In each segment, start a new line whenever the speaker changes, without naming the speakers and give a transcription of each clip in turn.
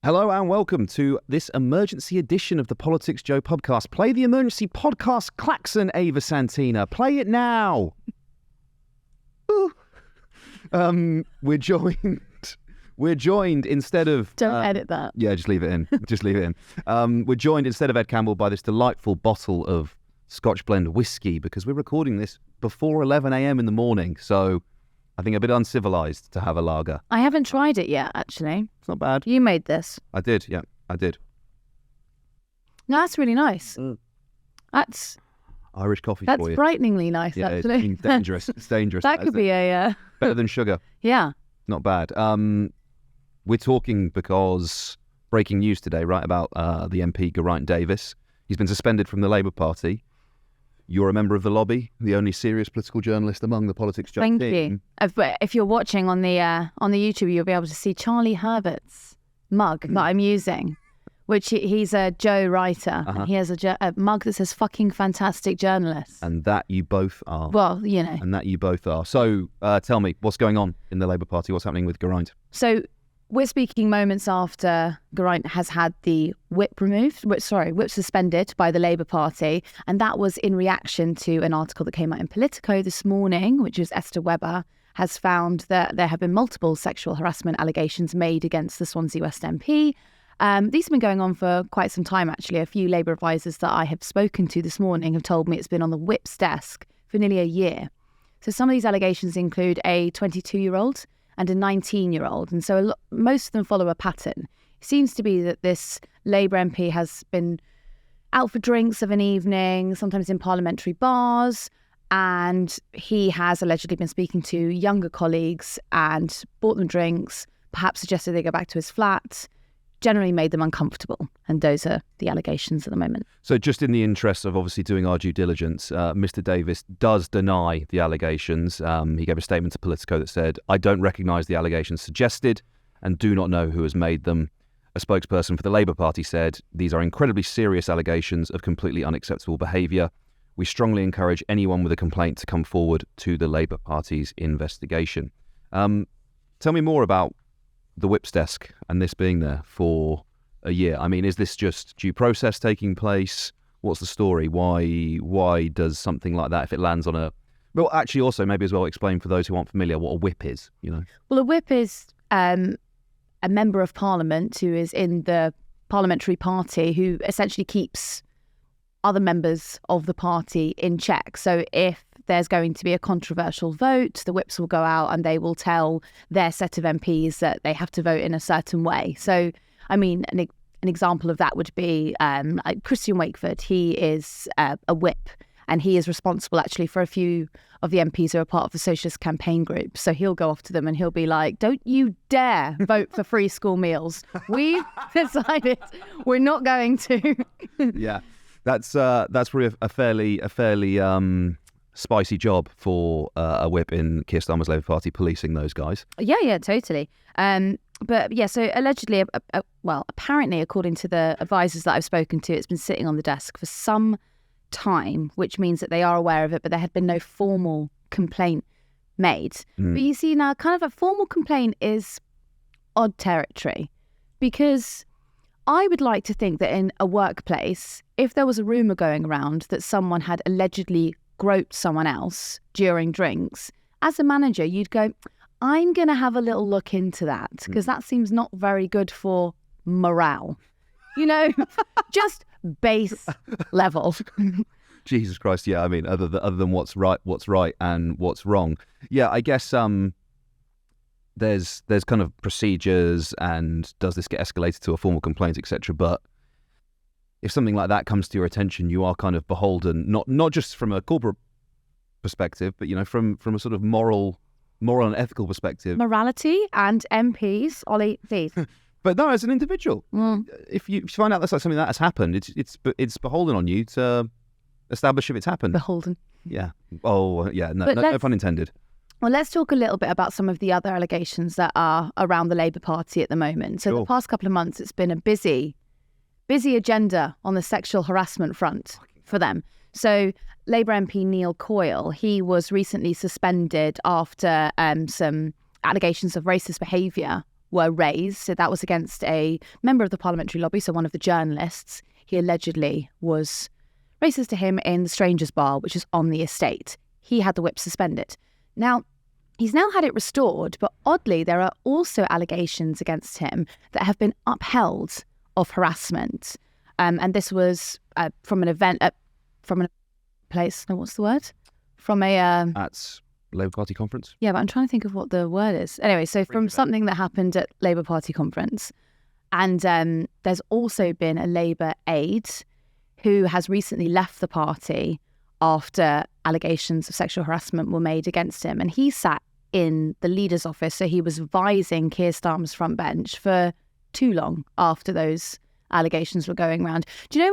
Hello and welcome to this emergency edition of the PoliticsJOE podcast. Play the emergency podcast klaxon, Ava Santina. Play it now. We're joined instead of...
Don't edit that.
Yeah, just leave it in. Just leave it in. We're joined instead of Ed Campbell by this delightful bottle of Scotch blend whiskey because we're recording this before 11 a.m. in the morning. So I think a bit uncivilized to have a lager.
I haven't tried it yet, actually.
It's not bad.
You made this.
I did, yeah, I did.
No, that's really nice. That's
Irish coffee for you.
That's frighteningly nice,
Yeah,
actually.
it's dangerous. It's dangerous.
That could be a...
Better than sugar.
Yeah.
Not bad. We're talking because breaking news today, right, about the MP Geraint Davies. He's been suspended from the Labour Party. You're a member of the lobby, the only serious political journalist among the PoliticsJOE team.
Thank you. If you're watching on the YouTube, you'll be able to see Charlie Herbert's mug that I'm using, which he's a Joe writer. And he has a mug that says "fucking fantastic journalist."
And that you both are.
Well, you know.
And that you both are. So tell me, what's going on in the Labour Party? What's happening with Geraint?
So we're speaking moments after Geraint has had the whip suspended by the Labour Party. And that was in reaction to an article that came out in Politico this morning, which is Esther Webber has found that there have been multiple sexual harassment allegations made against the Swansea West MP. These have been going on for quite some time, actually. A few Labour advisors that I have spoken to this morning have told me it's been on the whip's desk for nearly a year. So some of these allegations include a 22-year-old and a 19-year-old. And so most of them follow a pattern. It seems to be that this Labour MP has been out for drinks of an evening, sometimes in parliamentary bars, and he has allegedly been speaking to younger colleagues and bought them drinks, perhaps suggested they go back to his flat, generally made them uncomfortable. And those are the allegations at the moment.
So just in the interest of obviously doing our due diligence, Mr. Davies does deny the allegations. He gave a statement to Politico that said, "I don't recognise the allegations suggested and do not know who has made them." A spokesperson for the Labour Party said, "These are incredibly serious allegations of completely unacceptable behaviour. We strongly encourage anyone with a complaint to come forward to the Labour Party's investigation." Tell me more about the whip's desk and this being there for a year. I mean, is this just due process taking place? What's the story? Why does something like that, if it lands on a... Well, actually also maybe as well explain for those who aren't familiar what a whip is, you know?
Well, a whip is a member of parliament who is in the parliamentary party who essentially keeps other members of the party in check. So if there's going to be a controversial vote, the whips will go out and they will tell their set of MPs that they have to vote in a certain way. So, I mean, an example of that would be like Christian Wakeford. He is a whip and he is responsible actually for a few of the MPs who are part of the Socialist campaign group. So he'll go off to them and he'll be like, "Don't you dare vote for free school meals. We've decided we're not going to."
Yeah, that's probably a fairly spicy job for a whip in Keir Starmer's Labour Party, policing those guys.
Yeah, totally. But yeah, so allegedly, apparently, according to the advisors that I've spoken to, it's been sitting on the desk for some time, which means that they are aware of it, but there had been no formal complaint made. But you see now, kind of a formal complaint is odd territory, because I would like to think that in a workplace, if there was a rumour going around that someone had allegedly groped someone else during drinks, as a manager, you'd go, "I'm going to have a little look into that, because that seems not very good for morale." You know, just base level.
Jesus Christ, yeah. I mean, other than what's right and what's wrong. Yeah, I guess there's kind of procedures, and does this get escalated to a formal complaint, etc. But if something like that comes to your attention, you are kind of beholden, not just from a corporate perspective, but, you know, from a sort of moral and ethical perspective.
Morality and MPs, Ollie, please.
But no, as an individual, if you find out that's like something that has happened, it's beholden on you to establish if it's happened.
Beholden.
Yeah. Oh, yeah. No pun intended.
Well, let's talk a little bit about some of the other allegations that are around the Labour Party at the moment. So The past couple of months, it's been a busy agenda on the sexual harassment front for them. So Labour MP Neil Coyle, he was recently suspended after some allegations of racist behaviour were raised. So that was against a member of the parliamentary lobby, so one of the journalists. He allegedly was racist to him in the Strangers Bar, which is on the estate. He had the whip suspended. Now, he's now had it restored, but oddly, there are also allegations against him that have been upheld of harassment. And this was from an event, from a place, no, what's the word? From a...
At Labour Party conference?
Yeah, but I'm trying to think of what the word is. Anyway, so from something that happened at Labour Party conference. And there's also been a Labour aide who has recently left the party after allegations of sexual harassment were made against him. And he sat in the leader's office, so he was advising Keir Starmer's front bench for too long after those allegations were going around. Do you know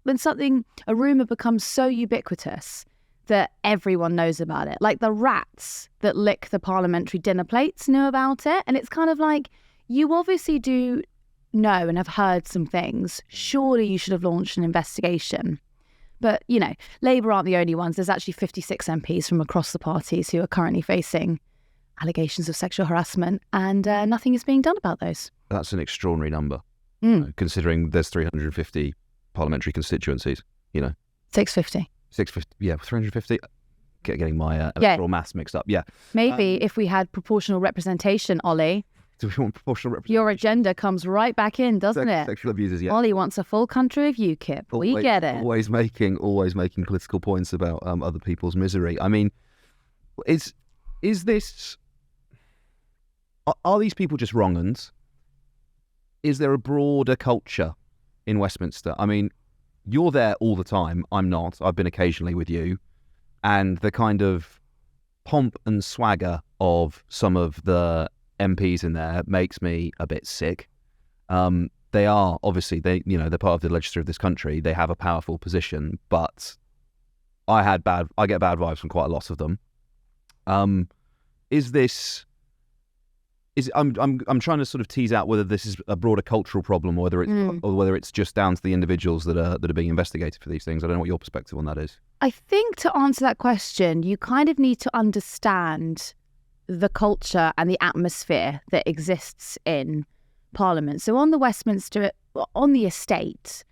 when a rumour becomes so ubiquitous that everyone knows about it? Like the rats that lick the parliamentary dinner plates know about it. And it's kind of like, you obviously do know and have heard some things. Surely you should have launched an investigation. But, you know, Labour aren't the only ones. There's actually 56 MPs from across the parties who are currently facing allegations of sexual harassment, and nothing is being done about those.
That's an extraordinary number, considering there's 350 parliamentary constituencies, you know.
650.
650, yeah, 350. Getting my electoral maths mixed up, yeah.
Maybe if we had proportional representation, Ollie.
Do we want proportional representation?
Your agenda comes right back in, doesn't it?
Sexual abusers, yeah.
Ollie wants a full country of UKIP. We get it.
Always making political points about other people's misery. I mean, is this... Are these people just wrong uns? Is there a broader culture in Westminster? I mean, you're there all the time. I'm not. I've been occasionally with you. And the kind of pomp and swagger of some of the MPs in there makes me a bit sick. They are obviously they're part of the legislature of this country. They have a powerful position, but I get bad vibes from quite a lot of them. I'm trying to sort of tease out whether this is a broader cultural problem, or whether it's just down to the individuals that are being investigated for these things. I don't know what your perspective on that is.
I think to answer that question, you kind of need to understand the culture and the atmosphere that exists in Parliament. So on the Westminster, on the estate,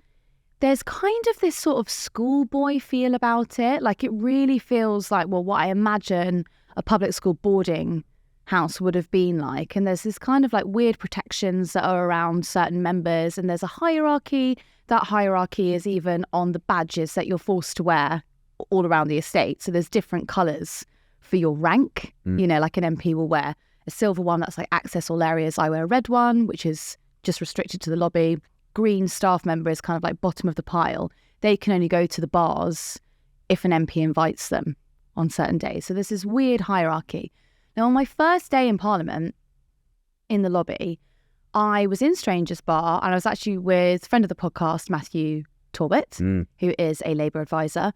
there's kind of this sort of schoolboy feel about it. Like it really feels like, well, what I imagine a public school boarding house would have been like. And there's this kind of like weird protections that are around certain members, and there's a hierarchy. That hierarchy is even on the badges that you're forced to wear all around the estate. So there's different colours for your rank. You know, like an MP will wear a silver one that's like access all areas. I wear a red one, which is just restricted to the lobby. Green staff member is kind of like bottom of the pile. They can only go to the bars if an MP invites them on certain days. So there's this weird hierarchy. Now, on my first day in Parliament, in the lobby, I was in Strangers Bar, and I was actually with a friend of the podcast, Matthew Talbot, who is a Labour advisor,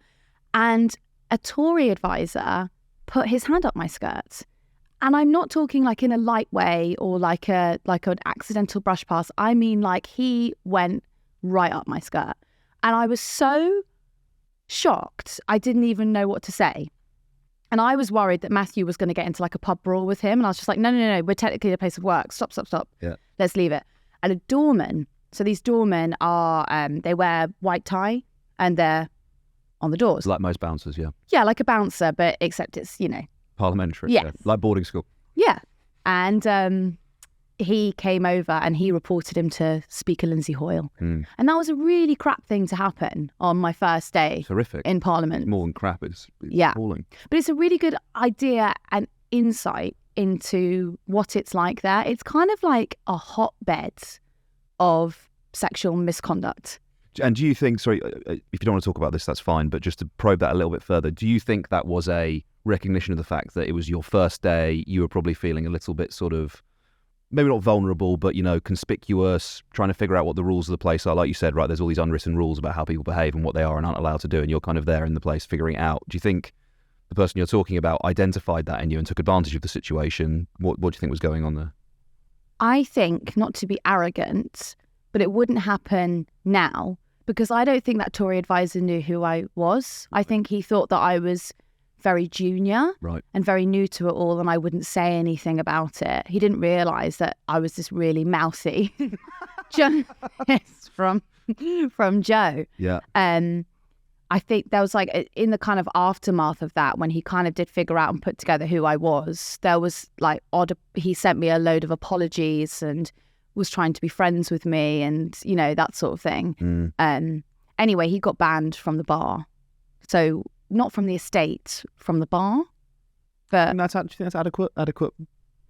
and a Tory advisor put his hand up my skirt. And I'm not talking like in a light way or like an accidental brush pass. I mean, like he went right up my skirt. And I was so shocked, I didn't even know what to say. And I was worried that Matthew was going to get into like a pub brawl with him. And I was just like, no, we're technically a place of work. Stop.
Yeah. Let's
leave it. And a doorman. So these doormen are, they wear white tie and they're on the doors.
Like most bouncers, yeah.
Yeah, like a bouncer, but except it's,
parliamentary.
Yes.
Yeah. Like boarding school.
Yeah. And he came over and he reported him to Speaker Lindsay Hoyle. And that was a really crap thing to happen on my first day.
Horrific.
In Parliament.
More than crap, it's appalling.
But it's a really good idea and insight into what it's like there. It's kind of like a hotbed of sexual misconduct.
And do you think, sorry, if you don't want to talk about this, that's fine, but just to probe that a little bit further, do you think that was a recognition of the fact that it was your first day, you were probably feeling a little bit sort of, maybe not vulnerable, but, conspicuous, trying to figure out what the rules of the place are? Like you said, right, there's all these unwritten rules about how people behave and what they are and aren't allowed to do, and you're kind of there in the place figuring it out. Do you think the person you're talking about identified that in you and took advantage of the situation? What do you think was going on there?
I think, not to be arrogant, but it wouldn't happen now, because I don't think that Tory advisor knew who I was. I think he thought that I was very junior
Right.
and very new to it all, and I wouldn't say anything about it. He didn't realise that I was this really mouthy journalist from Joe.
Yeah.
I think there was like in the kind of aftermath of that, when he kind of did figure out and put together who I was, there was like he sent me a load of apologies and was trying to be friends with me and, you know, that sort of thing. Anyway, he got banned from the bar. So not from the estate, from the bar. But
And that's adequate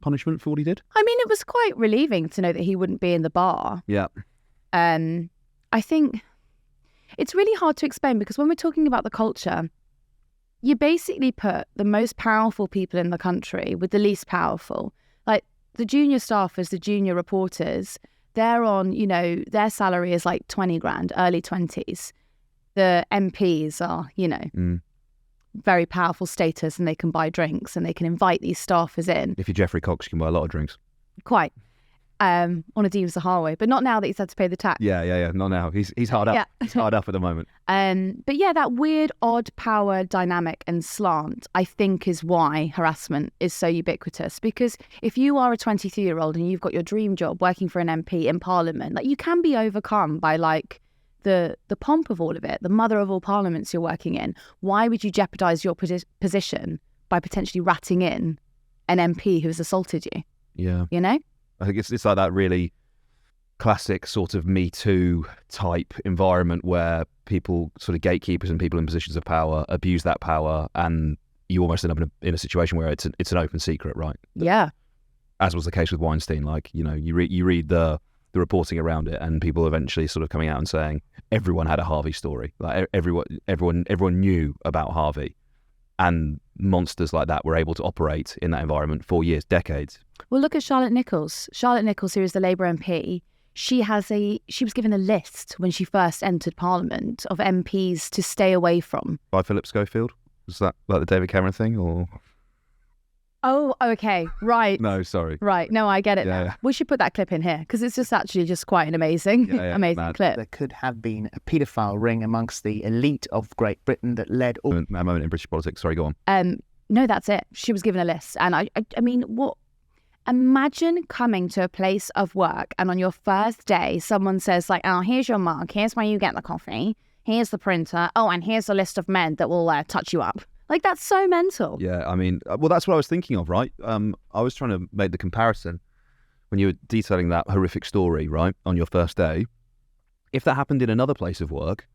punishment for what he did?
I mean, it was quite relieving to know that he wouldn't be in the bar.
Yeah.
I think it's really hard to explain because when we're talking about the culture, you basically put the most powerful people in the country with the least powerful. Like the junior staffers, the junior reporters, they're on, you know, their salary is like 20 grand, early 20s. The MPs are, you know, very powerful status and they can buy drinks and they can invite these staffers in.
If you're Geoffrey Cox, you can buy a lot of drinks.
Quite. On a Deems Sahara, but not now that he's had to pay the tax.
Yeah. Not now. He's hard up.
Yeah.
He's hard up at the moment.
But yeah, that weird, odd power dynamic and slant, I think, is why harassment is so ubiquitous. Because if you are a 23-year-old and you've got your dream job working for an MP in Parliament, like you can be overcome by like the pomp of all of it, the mother of all parliaments you're working in. Why would you jeopardise your position by potentially ratting in an MP who's assaulted you?
Yeah.
You know?
I think it's like that really classic sort of Me Too type environment where people, sort of gatekeepers and people in positions of power, abuse that power, and you almost end up in a situation where it's an open secret, right?
Yeah.
As was the case with Weinstein. Like, you know, you read the reporting around it, and people eventually sort of coming out and saying everyone had a Harvey story. Like everyone knew about Harvey, and monsters like that were able to operate in that environment for years, decades.
Well, look at Charlotte Nichols. Charlotte Nichols, who is the Labour MP, she was given a list when she first entered Parliament of MPs to stay away from.
By Philip Schofield? Was that like the David Cameron thing, or?
Oh, okay, right.
No, sorry.
Right, no, I get it now.
Yeah.
We should put that clip in here because it's just actually just quite an amazing, amazing
mad.
clip.
There could have been a paedophile ring amongst the elite of Great Britain that led all...
A moment in British politics. Sorry, go on.
No, that's it. She was given a list. And I mean, what? Imagine coming to a place of work and on your first day, someone says like, oh, here's your mug. Here's where you get the coffee. Here's the printer. Oh, and here's a list of men that will touch you up. Like, that's so mental.
Yeah, I mean, well, that's what I was thinking of, right? I was trying to make the comparison when you were detailing that horrific story, right, on your first day. If that happened in another place of work,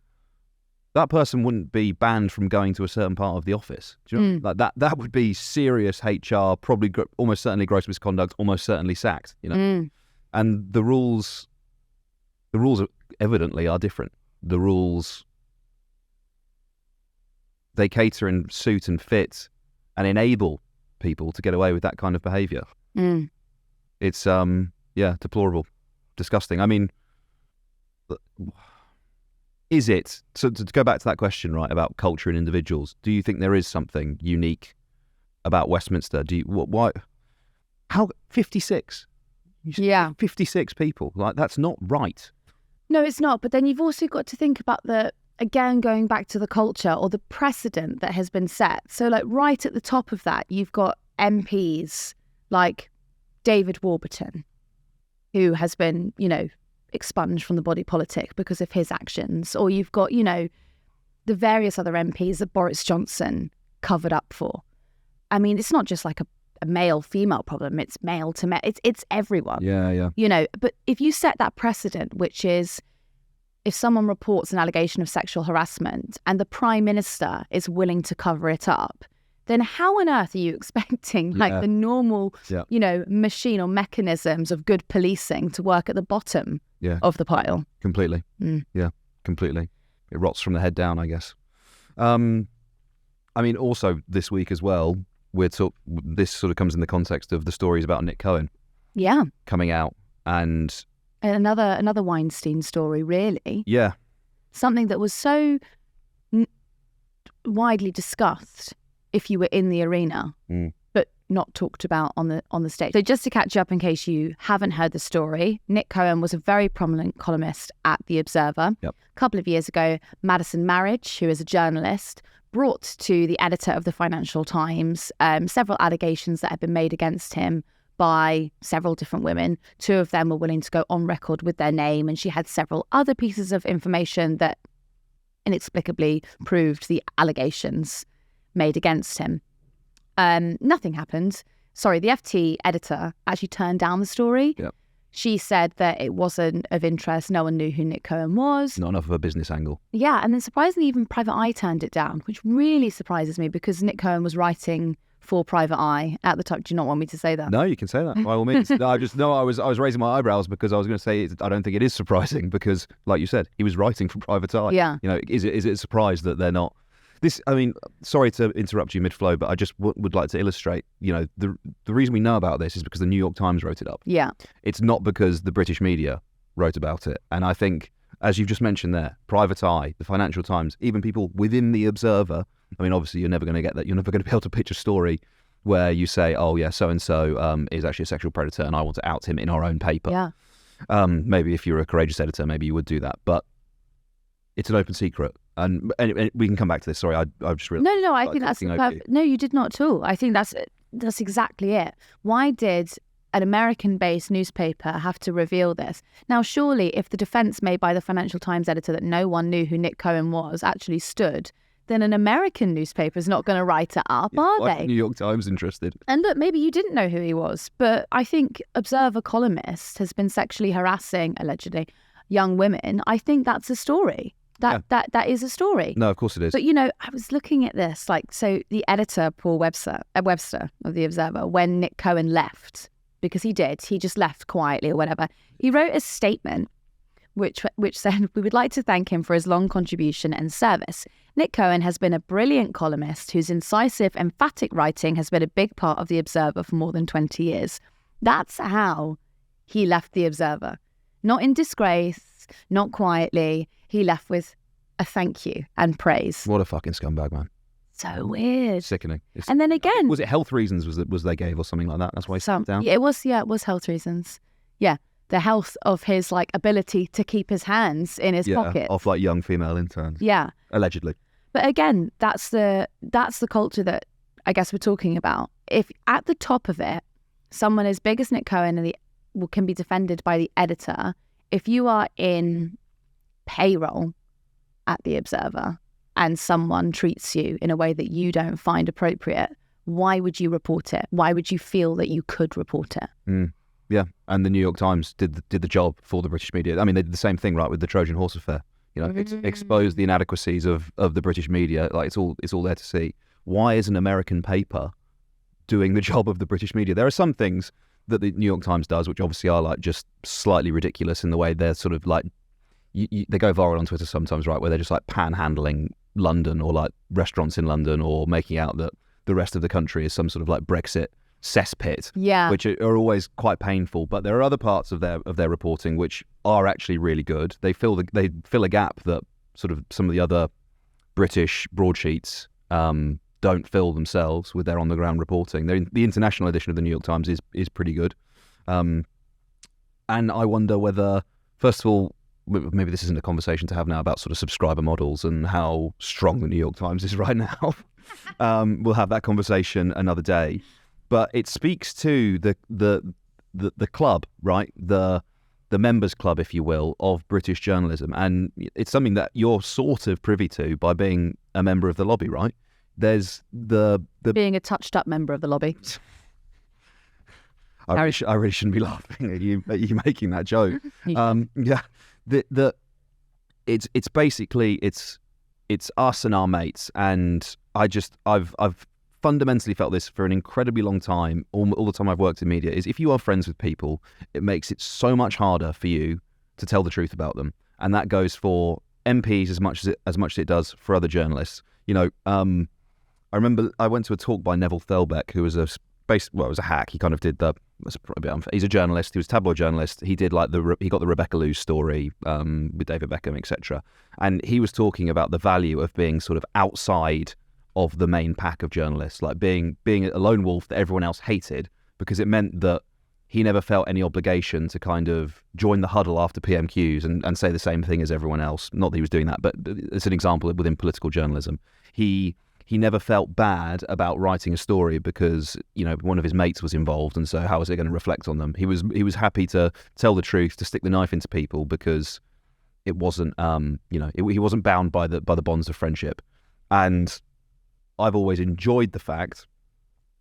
that person wouldn't be banned from going to a certain part of the office. Do you know? Like that would be serious HR, probably almost certainly gross misconduct, almost certainly sacked. You know, and the rules evidently are different. The rules, they cater in suit and fit and enable people to get away with that kind of behaviour. It's deplorable, disgusting. I mean, is it, so to go back to that question, right, about culture and individuals, do you think there is something unique about Westminster? How 56?
Yeah.
56 people, like, that's not right.
No, it's not. But then you've also got to think about again, going back to the culture or the precedent that has been set. So like right at the top of that, you've got MPs like David Warburton, who has been, you know, expunged from the body politic because of his actions. Or you've got, you know, the various other MPs that Boris Johnson covered up for. I mean, it's not just like a male-female problem. It's male to male. It's everyone.
Yeah.
You know, but if you set that precedent, which is if someone reports an allegation of sexual harassment and the Prime Minister is willing to cover it up, then how on earth are you expecting like the normal, you know, machine or mechanisms of good policing to work at the bottom of the pile?
Completely. Yeah, completely. It rots from the head down, I guess. I mean, also this week as well, this sort of comes in the context of the stories about Nick Cohen coming out, and
another Weinstein story, really.
Yeah.
Something that was so widely discussed if you were in the arena, but not talked about on the stage. So just to catch you up in case you haven't heard the story, Nick Cohen was a very prominent columnist at The Observer.
Yep.
A couple of years ago, Madison Marriage, who is a journalist, brought to the editor of the Financial Times several allegations that had been made against him by several different women. 2 of them were willing to go on record with their name, and she had several other pieces of information that inexplicably proved the allegations made against him. Nothing happened. Sorry, the FT editor actually turned down the story.
Yep.
She said that it wasn't of interest. No one knew who Nick Cohen was.
Not enough of a business angle.
Yeah, and then surprisingly, even Private Eye turned it down, which really surprises me because Nick Cohen was writing for Private Eye at the time. Do you not want me to say that?
No, you can say that by all means. I was raising my eyebrows because I was going to say I don't think it is surprising because, like you said, he was writing for Private Eye.
Yeah.
Is it a surprise that they're not? This, I mean, sorry to interrupt you mid-flow, but I just would like to illustrate, the reason we know about this is because the New York Times wrote it up.
Yeah.
It's not because the British media wrote about it. And I think, as you've just mentioned there, Private Eye, the Financial Times, even people within the Observer, I mean, obviously you're never going to get that. You're never going to be able to pitch a story where you say, oh yeah, so-and-so is actually a sexual predator and I want to out him in our own paper.
Yeah.
Maybe if you're a courageous editor, maybe you would do that. But it's an open secret. And we can come back to this. Sorry, I've just realized.
No, I think that's no, you did not at all. I think that's exactly it. Why did an American-based newspaper have to reveal this? Now, surely, if the defence made by the Financial Times editor that no one knew who Nick Cohen was actually stood, then an American newspaper is not going to write it up, are
like
they?
The New York Times interested.
And look, maybe you didn't know who he was, but I think Observer columnist has been sexually harassing, allegedly, young women. I think that's a story. That is a story.
No, of course it is.
But, I was looking at this, so the editor, Paul Webster of The Observer, when Nick Cohen left, because he just left quietly or whatever, he wrote a statement which said, we would like to thank him for his long contribution and service. Nick Cohen has been a brilliant columnist whose incisive, emphatic writing has been a big part of The Observer for more than 20 years. That's how he left The Observer. Not in disgrace, not quietly. He left with a thank you and praise.
What a fucking scumbag, man.
So weird.
Sickening.
And then again...
Was it health reasons was they gave or something like that? That's why he stepped down?
Yeah, it was health reasons. Yeah, the health of his ability to keep his hands in his pocket.
Off young female interns.
Yeah.
Allegedly.
But again, that's the culture that I guess we're talking about. If at the top of it, someone as big as Nick Cohen can be defended by the editor, if you are in payroll at The Observer and someone treats you in a way that you don't find appropriate, why would you report it? Why would you feel that you could report it?
Yeah, and the New York Times did the job for the British media. I mean, they did the same thing, right, with the Trojan horse affair. It's exposed the inadequacies of the British media. It's all there to see. Why is an American paper doing the job of the British media? There are some things that the New York Times does, which obviously are just slightly ridiculous in the way they're sort of they go viral on Twitter sometimes, right, where they're just panhandling London or restaurants in London or making out that the rest of the country is some sort of Brexit cesspit, which are always quite painful. But there are other parts of their reporting which are actually really good. They fill a gap that sort of some of the other British broadsheets don't fill themselves with their on the ground reporting. The international edition of the New York Times is pretty good, and I wonder whether, first of all, maybe this isn't a conversation to have now about sort of subscriber models and how strong the New York Times is right now. We'll have that conversation another day. But it speaks to the club, right? The members club, if you will, of British journalism. And it's something that you're sort of privy to by being a member of the lobby, right? There's the
being a touched up member of the lobby.
I really shouldn't be laughing at you making that joke. Yeah. It's basically it's us and our mates, and I've fundamentally felt this for an incredibly long time. All the time I've worked in media is if you are friends with people, it makes it so much harder for you to tell the truth about them, and that goes for MPs as much as it does for other journalists. I remember I went to a talk by Neville Thelbeck, who was it was a hack. He kind of did he's a journalist. He was a tabloid journalist. He did he got the Rebecca Lewis story with David Beckham, etc. And he was talking about the value of being sort of outside of the main pack of journalists, being a lone wolf that everyone else hated, because it meant that he never felt any obligation to kind of join the huddle after PMQs and say the same thing as everyone else. Not that he was doing that, but it's an example within political journalism. He he never felt bad about writing a story because, one of his mates was involved, and so how was it going to reflect on them? He was happy to tell the truth, to stick the knife into people because it wasn't, he wasn't bound by the bonds of friendship. And I've always enjoyed the fact,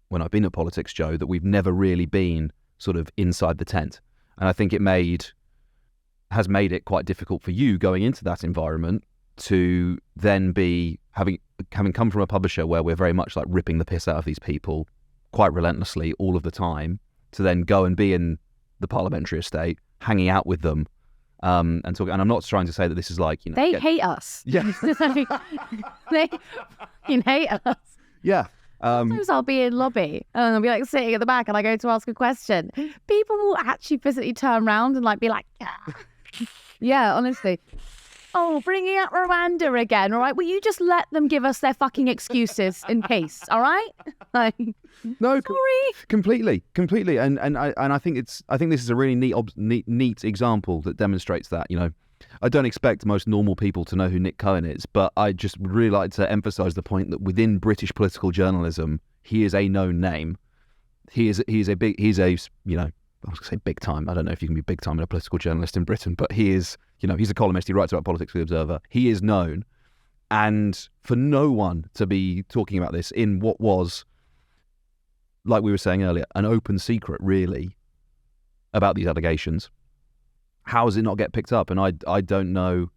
when I've been at PoliticsJOE, that we've never really been sort of inside the tent. And I think has made it quite difficult for you going into that environment to then be having come from a publisher where we're very much like ripping the piss out of these people quite relentlessly all of the time, to then go and be in the parliamentary estate, hanging out with them, and talking. And I'm not trying to say that this is like,
they hate us.
Yeah.
They fucking hate us.
Yeah.
Sometimes I'll be in lobby and I'll be like sitting at the back and I go to ask a question. People will actually physically turn around and like be like, yeah, honestly. Oh, bringing up Rwanda again, all right? Will you just let them give us their fucking excuses in case, all right? Like,
no,
sorry.
Completely, and I think this is a really neat example that demonstrates that. I don't expect most normal people to know who Nick Cohen is, but I just really like to emphasise the point that within British political journalism, he is a known name. He's a I was going to say big time. I don't know if you can be big time in a political journalist in Britain, but he is, he's a columnist. He writes about politics for The Observer. He is known. And for no one to be talking about this in what was, like we were saying earlier, an open secret, really, about these allegations, how does it not get picked up? And I don't know.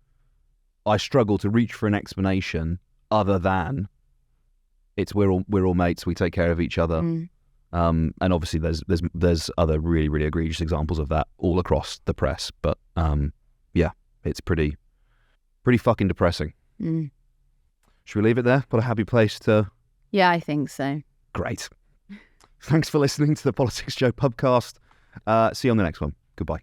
I struggle to reach for an explanation other than it's we're all mates. We take care of each other. And obviously there's other really, really egregious examples of that all across the press. But yeah, it's pretty fucking depressing. Should we leave it there? What a happy place to...
Yeah, I think so.
Great. Thanks for listening to the PoliticsJOE Pubcast. See you on the next one. Goodbye.